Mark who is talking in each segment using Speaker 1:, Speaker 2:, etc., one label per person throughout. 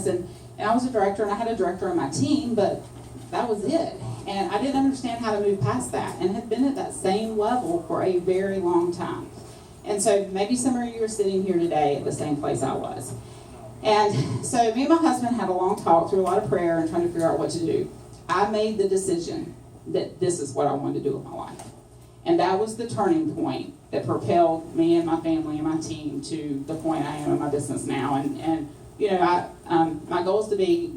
Speaker 1: and I was a director, and I had a director on my team, but that was it. And I didn't understand how to move past that, and had been at that same level for a very long time. And so maybe some of you are sitting here today at the same place I was. And so me and my husband had a long talk through a lot of prayer and trying to figure out what to do. I made the decision that this is what I wanted to do with my life. And that was the turning point that propelled me and my family and my team to the point I am in my business now. And you know, my goal is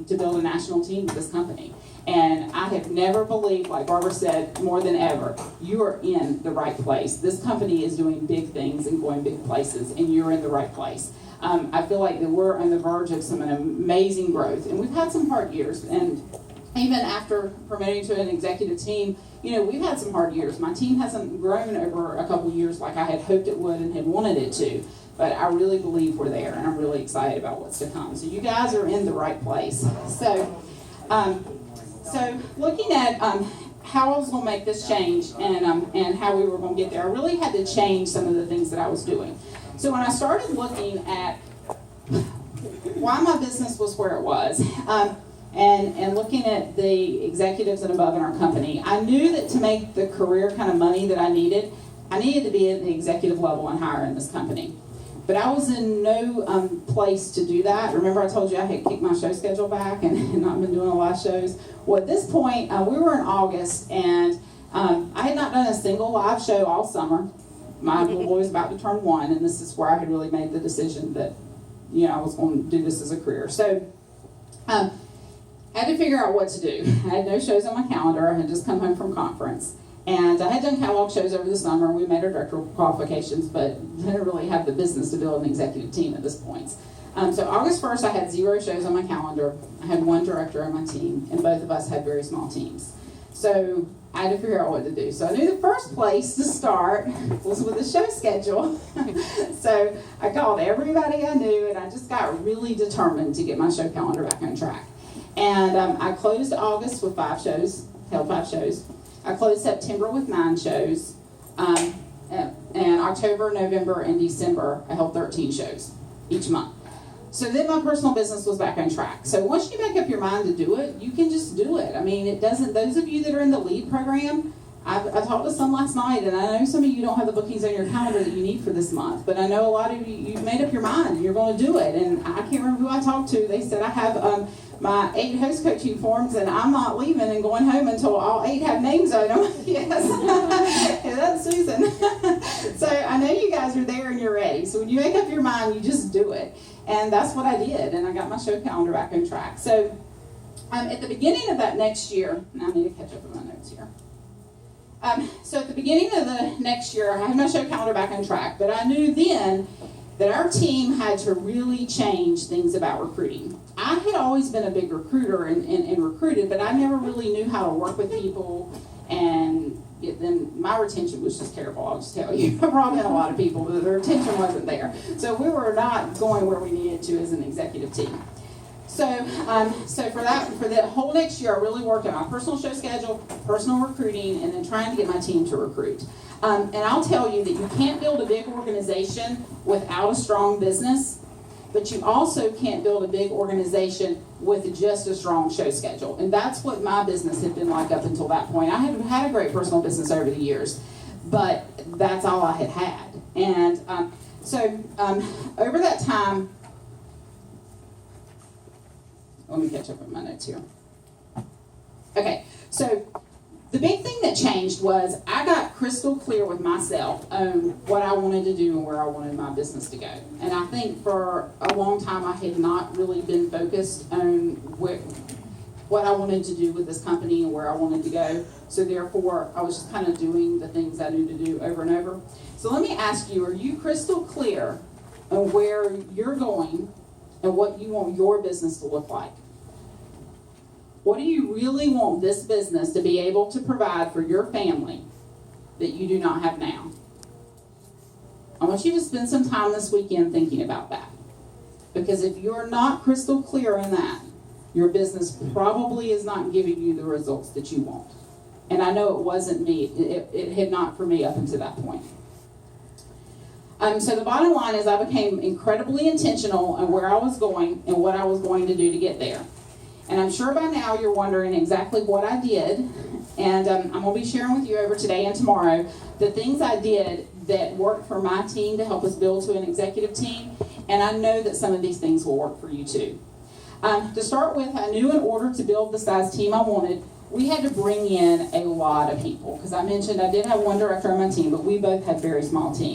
Speaker 1: to build a national team with this company. And I have never believed, like Barbara said, more than ever, you are in the right place. This company is doing big things and going big places, and you're in the right place. I feel like that we're on the verge of some amazing growth. And we've had some hard years. And even after promoting to an executive team, you know, we've had some hard years. My team hasn't grown over a couple years like I had hoped it would and had wanted it to. But I really believe we're there, and I'm really excited about what's to come. So you guys are in the right place. So looking at how I was going to make this change and how we were going to get there, I really had to change some of the things that I was doing. So when I started looking at why my business was where it was, and looking at the executives and above in our company, I knew that to make the career kind of money that I needed to be at the executive level and higher in this company. But I was in no place to do that. Remember I told you I had kicked my show schedule back and not been doing a lot of shows? Well, at this point, we were in August, and I had not done a single live show all summer. My little boy was about to turn 1, and this is where I had really made the decision that, you know, I was going to do this as a career. So I had to figure out what to do. I had no shows on my calendar. I had just come home from conference. And I had done catalog shows over the summer, and we made our director qualifications, but didn't really have the business to build an executive team at this point. So August 1st, I had 0 shows on my calendar. I had 1 director on my team, and both of us had very small teams. So I had to figure out what to do. So I knew the first place to start was with a show schedule. So I called everybody I knew, and I just got really determined to get my show calendar back on track. And I closed August with 5 shows, held 5 shows. I closed September with 9 shows, and October, November, and December, I held 13 shows each month. So then my personal business was back on track. So once you make up your mind to do it, you can just do it. I mean, it doesn't, those of you that are in the LEAD program, I talked to some last night, and I know some of you don't have the bookings on your calendar that you need for this month, but I know a lot of you, you've made up your mind, and you're going to do it. And I can't remember who I talked to. They said I have my 8 host coaching forms, and I'm not leaving and going home until all 8 have names on them. Yes, yeah, that's Susan. So I know you guys are there and you're ready. So when you make up your mind, you just do it. And that's what I did, and I got my show calendar back on track. So at the beginning of that next year, and I need to catch up with my notes here. So at the beginning of the next year, I had my show calendar back on track, but I knew then that our team had to really change things about recruiting. I had always been a big recruiter and recruited, but I never really knew how to work with people, and then my retention was just terrible, I'll just tell you. I brought in a lot of people, but the retention wasn't there. So we were not going where we needed to as an executive team. So for the whole next year, I really worked on my personal show schedule, personal recruiting, and then trying to get my team to recruit. And I'll tell you that you can't build a big organization without a strong business, but you also can't build a big organization with just a strong show schedule. And that's what my business had been like up until that point. I had had a great personal business over the years, but that's all I had had. And over that time, let me catch up with my notes here. Okay, so the big thing that changed was I got crystal clear with myself on what I wanted to do and where I wanted my business to go. And I think for a long time I had not really been focused on what I wanted to do with this company and where I wanted to go. So therefore, I was just kind of doing the things I knew to do over and over. So let me ask you, are you crystal clear on where you're going and what you want your business to look like? What do you really want this business to be able to provide for your family that you do not have now? I want you to spend some time this weekend thinking about that. Because if you're not crystal clear in that, your business probably is not giving you the results that you want. And I know it wasn't me. It had not for me up until that point. So the bottom line is I became incredibly intentional on where I was going and what I was going to do to get there. And I'm sure by now you're wondering exactly what I did. And I'm going to be sharing with you over today and tomorrow the things I did that worked for my team to help us build to an executive team. And I know that some of these things will work for you too. To start with, I knew in order to build the size team I wanted, we had to bring in a lot of people. Because I mentioned I did have one director on my team, but we both had very small teams.